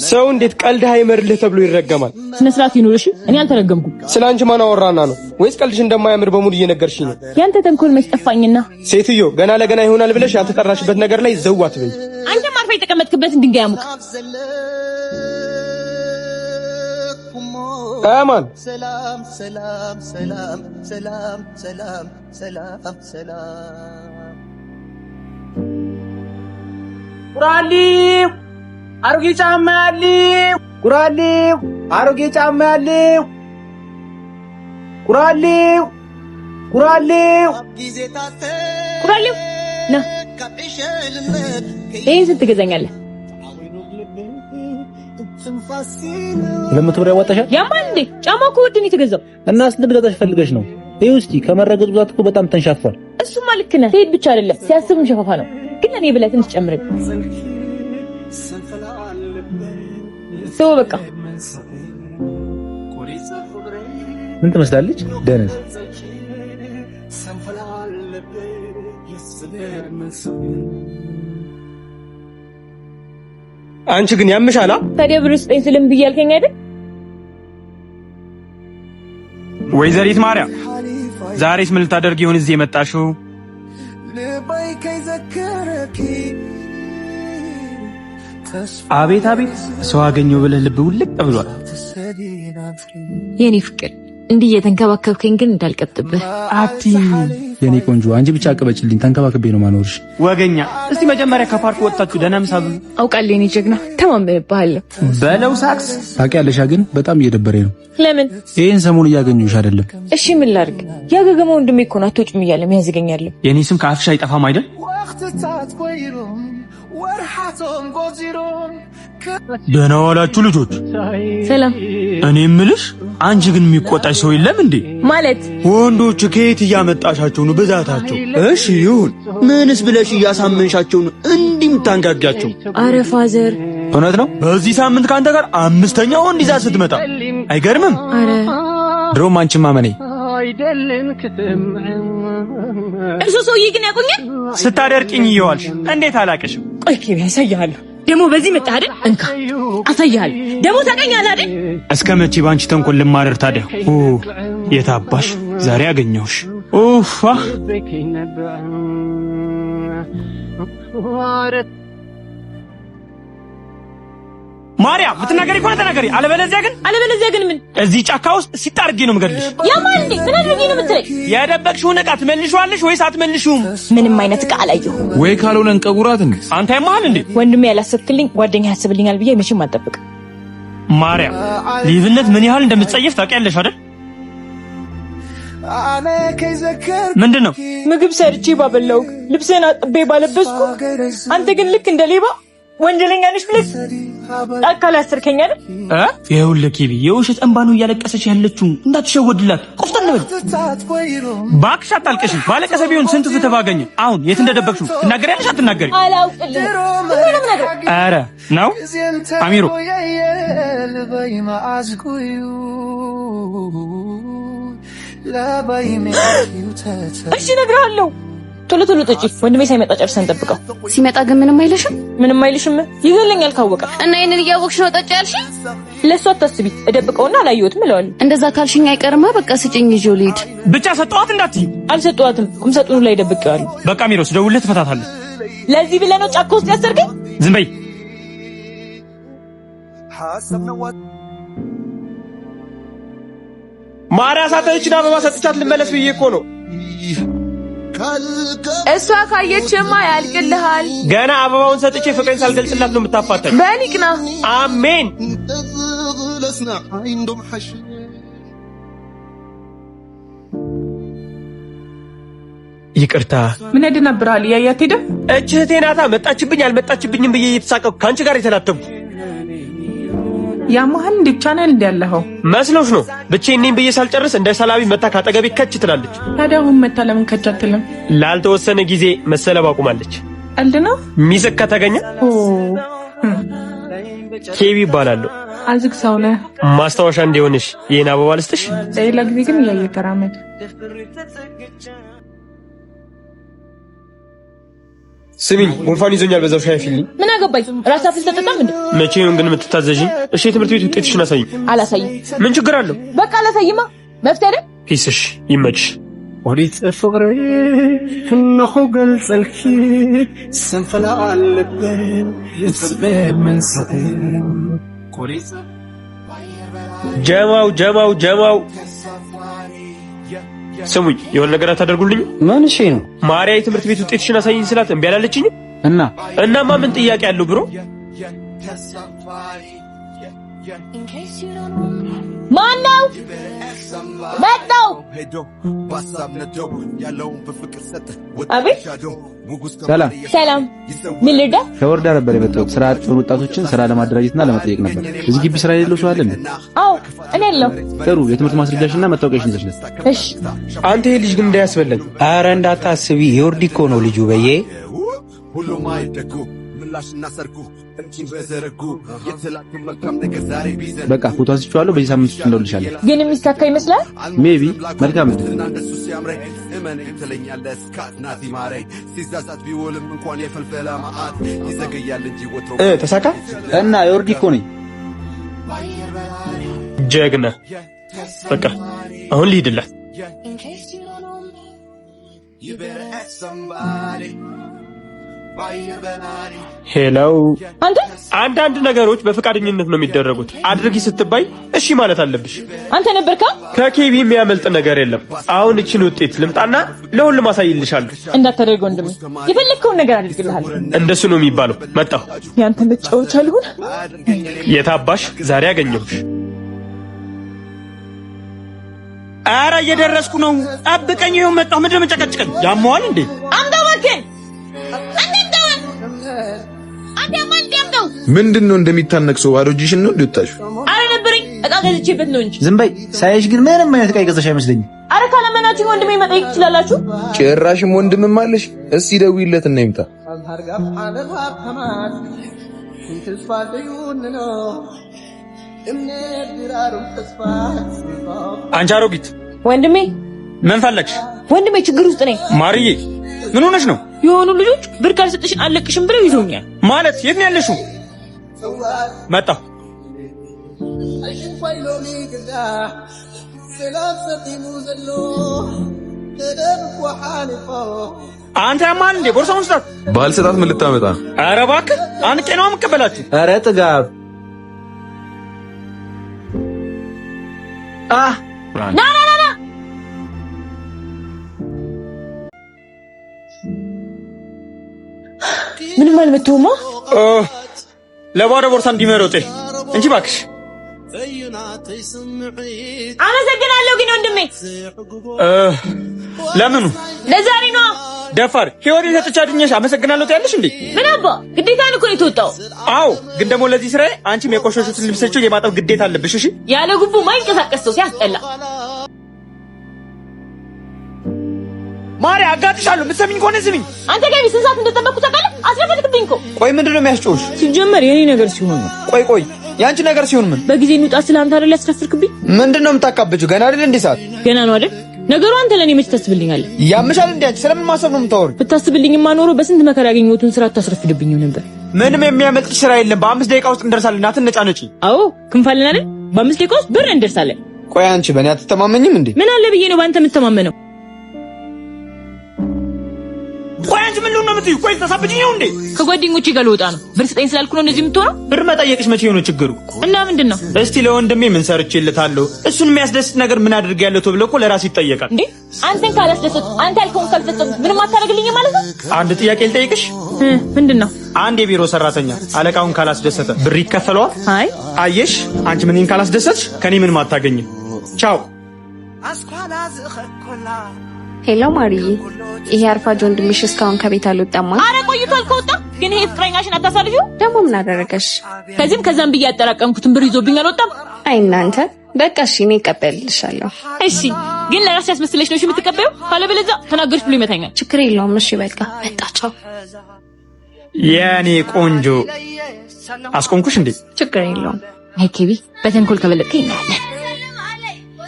ሰው እንዴት ቀልድ አይመርልህ ተብሎ ይረገማል? ስነ ስርዓት ይኑርሽ። እኔ አልተረገምኩም። ስላንቺ ማን አወራና ነው? ወይስ ቀልድሽ እንደማያምር በሙሉ እየነገርሽኝ ነው? ያንተ ተንኮል መስጠፋኝና ሴትዮ ገና ለገና ይሆናል ብለሽ ያልተጠራሽበት ነገር ላይ ዘው አትበይ። አንተ ማርፈ የተቀመጥክበትን ድንጋይ አሙቅ። አማን ሰላም ሰላም ሰላም ሰላም ሰላም ሰላም ሰላም ቁራሊው አሮጌ ጫማ ያለው ቁራሊው አሮጌ ጫማ ያለው ቁራሊው ና ይሄን ስንት ትገዛኛለህ? ለምን ያዋጣሻል? ያማን እንዴ ጫማው እኮ ውድ ነው የተገዛው። እና ስንት ልገዛሽ ፈልገሽ ነው? ይኸው እስቲ ከመረገጡ ብዛት እኮ በጣም ተንሻፏል። እሱማ ልክ ነህ። ትሄድ ብቻ አይደለም ሲያስብም ሸፋፋ ነው። ግን እኔ ብለህ ትንሽ ጨምርልኝ። ሰው በቃ ምን ትመስላለች? ደነዝ አንቺ ግን ያምሻላ። ታዲያ ብር ስጠኝ ስልም ብያልከኝ አይደል? ወይዘሪት ማርያም ዛሬስ ምን ልታደርጊ ይሆን እዚህ የመጣሽው? አቤት አቤት ሰው አገኘው ብለህ ልብ ውልቅ ብሏል። የኔ ፍቅር እንዲህ እየተንከባከብከኝ ግን እንዳልቀጥብህ። አቲ የኔ ቆንጆ አንቺ ብቻ አቀበጭልኝ፣ ተንከባከቤ ነው ማኖርሽ። ወገኛ እስቲ መጀመሪያ ከፓርክ ወጣችሁ ደህና ምሳ ብሉ። አውቃለሁ የኔ ጀግና፣ ተማመንብሃለሁ። በለው ሳክስ ታውቂያለሽ፣ ግን በጣም እየደበረኝ ነው። ለምን? ይሄን ሰሞኑን እያገኘሁሽ አይደለም። እሺ ምን ላድርግ? ያገገመው ወንድሜ እኮ ነው አትወጭም እያለ የሚያዝገኛለሁ። የኔ ስም ከአፍሽ አይጠፋም አይደል? ደህና ዋላችሁ ልጆች። ሰላም። እኔ እምልሽ አንቺ ግን የሚቆጣሽ ሰው የለም እንዴ? ማለት ወንዶች ከየት እያመጣሻቸው ነው ብዛታቸው? እሺ ይሁን፣ ምንስ ብለሽ እያሳመንሻቸው ነው እንዲም ታንጋጋቸው? አረ ፋዘር እውነት ነው። በዚህ ሳምንት ካንተ ጋር አምስተኛ ወንድ ይዛ ስትመጣ አይገርምም? አረ ድሮም አንቺ ማመኔ እሱ ሰውዬ ግን ያቆኛል። ስታደርቅኝ እየዋልሽ እንዴት አላቀሽም? ቆይ ከቤ ያሳያለሁ። ደሞ በዚህ መጣ አይደል? እንካ አሳያለሁ። ደሞ ታቀኛለህ አይደል? እስከ መቼ ባንቺ ተንኮል ልማረር ታዲያ? የታባሽ ዛሬ አገኘሁሽ። ኡፋ ማርያም ምትናገሪ ከሆነ ተናገሪ፣ አለበለዚያ ግን ምን? እዚህ ጫካ ውስጥ ሲጣርጊ ነው የምገልሽ። ያማን እንዴ ምን አድርጊ ነው የምትለኝ? የደበቅሽውን ዕቃ ትመልሺዋለሽ ወይስ አትመልሺውም? ምንም አይነት ዕቃ አላየሁም። ወይ ካልሆነ እንቀጉራት እንዴ? አንተ ያማል እንዴ? ወንድሜ ያላሰብክልኝ ጓደኛ ያስብልኛል ብዬ መቼም አልጠብቅም። ማርያም ሊብነት ምን ያህል እንደምትጸየፍ ታውቂያለሽ አይደል? ምንድነው? ምግብ ሰርቼ ባበላው ልብስህን አጥቤ ባለበስኩ አንተ ግን ልክ እንደ ሌባ ወንጀለኛ ነሽ ብለህ አካል አስተርከኝ አይደል? ይኸውልህ ኪቢ የውሸት እንባ ነው እያለቀሰች ያለችው፣ እንዳትሸወድላት። ቆፍጠን በል እባክሽ፣ አታልቅሽ። ባለቀሰ ቢሆን ስንት ፍትህ ባገኘ። አሁን የት እንደደበቅሽው ትናገሪያለሽ አትናገሪ? አላውቅልህም። ኧረ ነው አሚሮ እሺ እነግርሃለሁ። ቶሎ ቶሎ ጠጪ። ወንድሜ ሳይመጣ ጨርሰን ጠብቀው። ሲመጣ ግን ምንም አይልሽም? ምንም አይልሽም? ይገለኛል ካወቀ። እና ይሄንን እያወቅሽ ነው ጠጪ ያልሽኝ? ለሱ አታስቢ፣ እደብቀውና አላየሁትም እለዋለሁ። እንደዛ ካልሽኝ አይቀርማ በቃ ስጭኝ ይዤው ልሂድ። ብቻ ሰጠዋት እንዳትዪ። አልሰጠዋትም፣ ቁም ሳጥኑ ላይ ደብቄዋለሁ። በቃ ሚሮስ ደውልህ ትፈታታለህ። ለዚህ ብለህ ነው ጫካ ውስጥ ያሰርከኝ? ዝም በይ። ማርያ ሳተችና አበባ ሰጥቻት ልመለስ ብዬ እኮ ነው። እሷ ካየችማ ያልቅልሃል። ገና አበባውን ሰጥቼ ፍቅሬን ሳልገልጽላት ነው የምታፋታኝ። በኒቅና አሜን። ይቅርታ። ምን ያደናብራል? ያያት ሄደ። እህቴ ናታ። መጣችብኝ አልመጣችብኝም ብዬ እየተሳቀቅኩ ካንቺ ጋር የተላተምኩ ያማህል እንደ ቻናል እንዳለኸው መስሎሽ ነው። ብቻዬን ነኝ ብዬ ሳልጨርስ እንደ ሰላቢ መታ ካጠገቤ ከች ትላለች። ታዲያ አሁን መታ ለምን ከች አትልም? ላልተወሰነ ጊዜ መሰለብ አቁማለች። ቀልድ ነው። ሚስቅ ከተገኘ ኬቢ ይባላለሁ። አዝግ ሰው ነህ። ማስታወሻ እንዲሆንሽ ይሄን አበባ ልስጥሽ። ሌላ ጊዜ ግን እያየህ ተራመድ። ስሚኝ ጉንፋን ይዞኛል በዛው ሻይ ፊልኝ ምን አገባኝ ራስ አፍል ተጠጣም እንዴ መቼ ነው ግን የምትታዘዥኝ እሺ የትምህርት ቤት ውጤትሽን አሳይኝ አላሳይም ምን ችግር አለው በቃ አላሳይማ መፍትሄ አይደል ፒስሽ ይመችሽ وريت فقري انه قلت سنفلا قلبي يسبب من سقيم وريت ጀማው ስሙኝ የሆነ ነገር አታደርጉልኝ ምን እሺ ነው ማርያ የትምህርት ቤት ውጤትሽን አሳይኝ ስላት እምቢ አላለችኝ እናማ ምን ጥያቄ አለው ብሮ ማነው መጣው አቤት ሰላም ምን ልዳ ከወርዳ ነበር የመጣሁት ስራ አጥ ወጣቶችን ስራ ለማደራጀትና ለመጠየቅ ነበር እዚህ ግቢ ስራ የሌለው ሰው አለ እንዴ አዎ እኔ ያለው ጥሩ የትምህርት ማስረጃሽና መታወቂያሽን ይዘሽ ነይ እሺ አንተ ይሄ ልጅ ግን እንዳያስበለኝ ኧረ እንዳታስቢ የወርዲ እኮ ነው ልጁ በየ ሁሉም አይደጉ ምላሽና ሰርጉ እንቺን በዘረጉ የተላኩ መልካም ነገር ዛሬ ቢዘን በቃ ፎቶ አንስቼዋለሁ በዚህ ሳምንት ውስጥ እንደውልሻለሁ ግን የሚሳካ ይመስላል ሜቢ መልካም ነው እንደሱ ሲያምረኝ እመን ትለኛለህ ስካትና ዚማሬ ሲዛዛት ቢውልም እንኳን የፈልፈላ ማአት ይዘገያል እንጂ ወትሮ ተሳካ እና የወርዲ እኮ ነኝ ጀግና በቃ አሁን ልሂድላት ሄሎ አንዳንድ ነገሮች በፈቃደኝነት ነው የሚደረጉት አድርጊ ስትባይ እሺ ማለት አለብሽ አንተ ነበርካ ከኬቢ የሚያመልጥ ነገር የለም አሁን እቺን ውጤት ልምጣና ለሁሉም አሳይልሻለሁ እንዳታደርገው እንደም የፈለከውን ነገር አድርግልሃል እንደሱ ነው የሚባለው መጣሁ ያንተ መጫወቻ ልሁን የታባሽ ዛሬ አገኘሁሽ አረ እየደረስኩ ነው አብቀኝ ይሄው መጣሁ ምንድነው መጨቀጭቀኝ ያሟል እንዴ አንዳወከን ምንድነው እንደሚታነቅሰው ባዶጂሽን ነው እንደወጣሽ አረ ነበርኝ እቃ ገዝቼበት ነው እንጂ ዝም በይ ሳይሽ ግን ምንም አይነት እቃ ይገዛሽ አይመስለኝም አረ ካለመናችሁ ወንድሜ መጠየቅ ትችላላችሁ ጭራሽም ወንድምም አለሽ እስቲ ደውይለት እና ይምጣ አንቺ አሮጊት ወንድሜ ምን ፈለግሽ ወንድሜ ችግር ውስጥ ነኝ ማርዬ ምን ሆነሽ ነው የሆኑ ልጆች ብር ካልሰጥሽን አለቅሽም ብለው ይዞኛል ማለት የት ነው ያለሽው መጣሁ አንተ ማን እንደ ቦርሳውን ስጣት ባልሰጣት ምን ልታመጣ ኧረ እባክህ አንቄ ነው የምቀበላት ኧረ ጥጋብ ና ምንም አልመተውማ ለባዶ ቦርሳ እንዲመረጥ እንጂ እባክሽ አመሰግናለሁ ግን ወንድሜ ለምኑ ለዛሬ ነው ደፋር ህይወት የተጫድኛሽ አመሰግናለሁ ትያለሽ እንዴ ምን አባ ግዴታ ነው እኮ የተወጣው አዎ ግን ደግሞ ለዚህ ስራ አንቺም የቆሸሹትን ልብሶች የማጠብ ግዴታ አለብሽ እሺ ያለ ጉቦ ማይንቀሳቀስ ሰው ሲያስጠላ ማርያ አጋጥሻለሁ ምትሰሚኝ ከሆነ ስሚኝ አንተ ጋር ቢስንሳት እንደተጠበቁ ታውቃለህ አስረፈልክብኝ እኮ ቆይ ምንድነው የሚያስጮሽ ሲጀመር የኔ ነገር ሲሆን ነው ቆይ ያንቺ ነገር ሲሆን ምን በጊዜ እንውጣ ስላንተ አይደል ያስረፍርክብኝ ምንድነው የምታካብጂው ገና አይደል እንዴ ሰዓት ገና ነው አይደል ነገሩ አንተ ለኔ መች ታስብልኛለህ ያምሻል እንዴ አንቺ ስለምን ማሰብ ነው የምታወሪው ብታስብልኝማ ኖሮ በስንት መከራ ያገኘሁትን ስራ ታስረፍድብኝው ነበር ምንም የሚያመልጥሽ ስራ የለም በ5 ደቂቃ ውስጥ እንደርሳለን አትነጫነጪ አዎ ክንፋለን አይደል በ5 ደቂቃ ውስጥ ብር እንደርሳለን ቆይ አንቺ በእኔ አትተማመኝም እንዴ ምን አለ ብዬ ነው ባንተ የምተማመነው ቆይ አንቺ ምን ነው የምትይው ቆይ ተሳብጂኝ ነው እንዴ ከጓደኞቼ ጋር ልወጣ ነው ብር ስጠኝ ስላልኩ ነው እንደዚህ የምትሆነው ብር መጠየቅሽ መቼ ነው ችግሩ እና ምንድነው እስቲ ለወንድሜ ምን ሰርቼለታለሁ እሱን የሚያስደስት ነገር ምን አድርጌያለሁ ተብሎ እኮ ለራስ ይጠየቃል እንዴ አንተን ካላስደሰት አንተ ያልከውን ካልፈጸም ምንም አታደርግልኝ ማለት ነው አንድ ጥያቄ ልጠይቅሽ ምንድነው አንድ የቢሮ ሰራተኛ አለቃውን ካላስደሰተ ብር ይከፈለዋል አይ አየሽ አንቺ ምንን ካላስደሰትሽ ከኔ ምንም አታገኝም ቻው ሄሎ ማርዬ ይሄ አርፋጅ ወንድምሽ እስካሁን ከቤት አልወጣም አረ ቆይቷል ከወጣ ግን ይሄ ፍቅረኛሽን አታሳልፊው ደግሞ ምን አደረገሽ ከዛም ብዬ ያጠራቀምኩትን ብር ይዞብኝ አልወጣም አይ እናንተ በቃ እሺ እኔ እቀበልልሻለሁ እሺ ግን ለራስሽ ያስመስለሽ ነው እሺ የምትቀበዩ ካለበለዚያ ተናገርሽ ብሎ ይመታኛል ችግር የለውም እሺ በቃ መጣቸው የኔ ቆንጆ አስቆምኩሽ እንዴ ችግር የለውም አይ ኬቢ በተንኮል ከበለጥከኝ እናያለን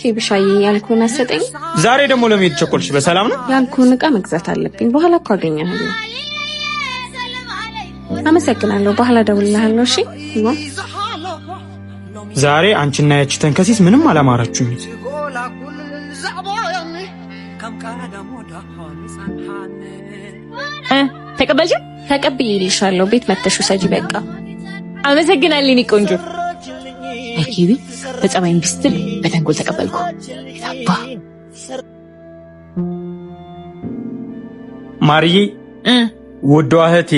ኬብሻዬ ያልኩህን አሰጠኝ ዛሬ ደግሞ ለምን ቸኮልሽ በሰላም ነው ያልኩህን ዕቃ መግዛት አለብኝ በኋላ እኮ አገኘሃለሁ አመሰግናለሁ። በኋላ እደውልልሃለሁ። እሺ ዛሬ አንቺና ያቺ ተንከሲስ ምንም አላማራችሁኝ። ተቀበልሽ? ተቀብዬልሻለሁ። ቤት መተሽ ሰጂ በቃ። አመሰግናለሁ የኔ ቆንጆ። አኪቢ በጸባይም ቢስትል በተንኮል ተቀበልኩ። ታባ ማርዬ ወዷ እህቴ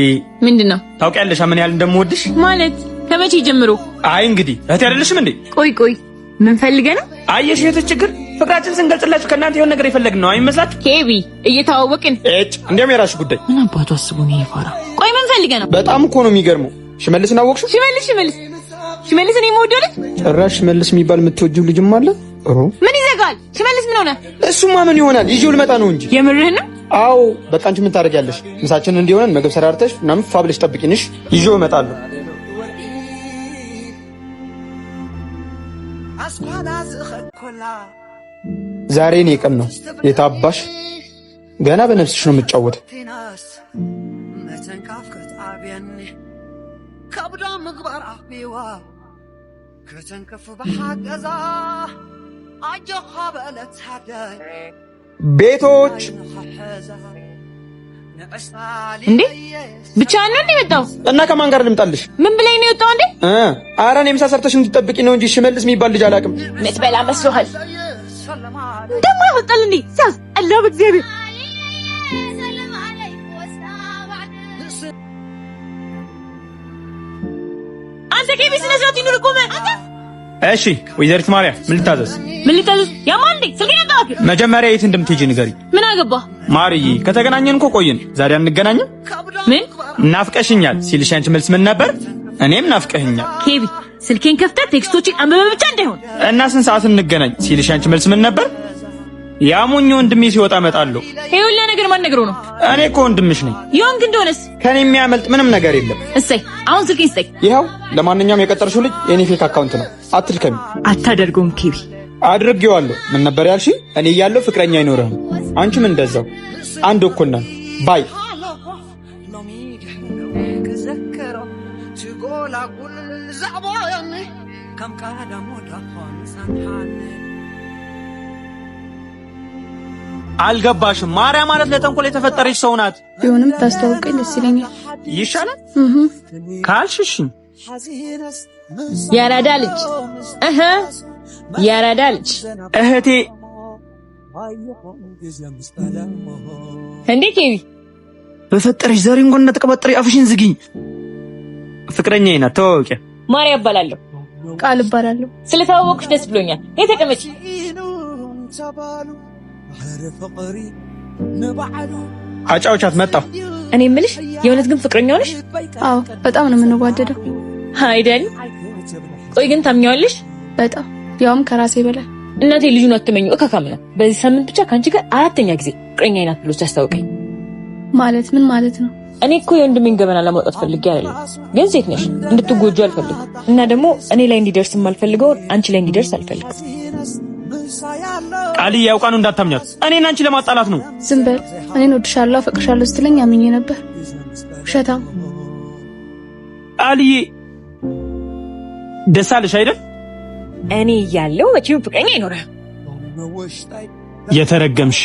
ምንድነው? ታውቂያለሽ ምን ያህል እንደምወድሽ? ማለት ከመቼ ጀምሮ? አይ እንግዲህ እህቴ አይደለሽም እንዴ? ቆይ ምን ፈልገህ ነው? አየሽ የት ችግር ፍቅራችን ስንገልጽላችሁ ከእናንተ የሆነ ነገር የፈለግን ነው አይመስላችሁ? ኬቢ እየተዋወቅን እንዴም የራስሽ ጉዳይ። ምን አባቱ አስቡ ነው ይፈራ። ቆይ ምን ፈልገህ ነው? በጣም እኮ ነው የሚገርመው። ሽመልስን አወቅሽው? ሽመልስ እኔ የምወደው ልጅ ጭራሽ ሽመልስ የሚባል የምትወጂው ልጅም አለ? ምን ይዘጋል? ሽመልስ ምን ሆነ? እሱማ ምን ይሆናል? ይዤው ልመጣ ነው እንጂ። የምርህን ነው? አዎ በቃ አንቺ ምን ታደርጊያለሽ? ምሳችንን እንዲሆነን ምግብ ሰራርተሽ ምናምን ፋብለሽ ጠብቂንሽ፣ ይዤው እመጣለሁ። ዛሬ እኔ ቀን ነው የታባሽ ገና በነፍስሽ ነው የምትጫወተው። ቤቶች እንዴ ብቻህን ነው የመጣው? እና ከማን ጋር ልምጣልሽ? ምን ብለኝ ነው የወጣው እንዴ? ኧረ እኔ ምሳ ሰርተሽ እንድትጠብቂ ነው እንጂ ሽመልስ የሚባል ልጅ አላውቅም። ምትበላ መስሎሃል? ደሞ ያወጣል እንዴ? ሲያስ አላህ በእግዚአብሔር አንተ ከቤት ነዛት ይኑር ቆመ። እሺ ወይዘሪት ማርያም ምን ልታዘዝ? ያማን እንዴ ስልኬን አጣክ። መጀመሪያ የት እንደምትሄጂ ንገሪ። ምን አገባ? ማርዬ ከተገናኘን እኮ ቆየን። ዛሬ አንገናኝም? ምን ናፍቀሽኛል ሲልሽ አንቺ መልስ ምን ነበር? እኔም ናፍቀሽኛል። ኬቢ ስልኬን ከፍተህ ቴክስቶችን አንብበ ብቻ እንዳይሆን እና ስንት ሰዓት እንገናኝ ሲልሽ አንቺ መልስ ምን ነበር? ያሙኝ ወንድሜ ሲወጣ እመጣለሁ። ይኸውልህ ነገር ማን ነገሩ ነው? እኔ እኮ ወንድምሽ ነኝ። ይሁን ግን እንደሆነስ ከኔ የሚያመልጥ ምንም ነገር የለም። እሰይ አሁን ስልኬን ስጠኝ። ይኸው ለማንኛውም የቀጠርሽው ልጅ የኔ ፌክ አካውንት ነው። አትልከሚ። አታደርገውም ኬቢ። አድርጌዋለሁ። ምን ነበር ያልሽ? እኔ እያለሁ ፍቅረኛ አይኖርህም። አንቺም እንደዛው አንድ እኩል ነን ባይ አልገባሽም? ማርያም ማለት ለተንኮል የተፈጠረች ሰው ናት። ቢሆንም ታስተዋውቀኝ ደስ ይለኛል። ይሻላል ካልሽሽ። ያራዳ ልጅ ያራዳ ልጅ እህቴ እንዴ ኬቢ በፈጠረሽ ዛሬ እንኳን እንደተቀበጠረ አፍሽን ዝጊኝ። ፍቅረኛዬ ናት። ተዋወቂ። ማርያም እባላለሁ። ቃል እባላለሁ። ስለተዋወቅሽ ደስ ብሎኛል። ተቀመጪ። አጫውቻት መጣሁ። እኔ የምልሽ የእውነት ግን ፍቅረኛ ሆነሽ? አዎ በጣም ነው የምንዋደደው። አይደል? ቆይ ግን ታምኛዋለሽ? በጣም ያውም ከራሴ በላይ። እናቴ ልጁን አትመኙ እካካም ነው። በዚህ ሳምንት ብቻ ካንቺ ጋር አራተኛ ጊዜ ፍቅረኛዬ ናት ብሎ ሲያስታውቀኝ። ማለት ምን ማለት ነው? እኔ እኮ የወንድሜን ገበና ለማውጣት ፈልጌ አይደለም፣ ግን ሴት ነሽ እንድትጎጂ አልፈልግም። እና ደግሞ እኔ ላይ እንዲደርስ የማልፈልገውን አንቺ ላይ እንዲደርስ አልፈልግም። ቃልዬ ያውቃኑ እንዳታምኛት። እኔና አንቺ ለማጣላት ነው። ዝም በል። እኔን ወድሻለሁ አፈቅርሻለሁ ስትለኝ አምኜ ነበር። ውሸታም። ቃልዬ ደስ አለሽ አይደል? እኔ እያለሁ መቼም ፍቅረኛ አይኖርም። የተረገምሽ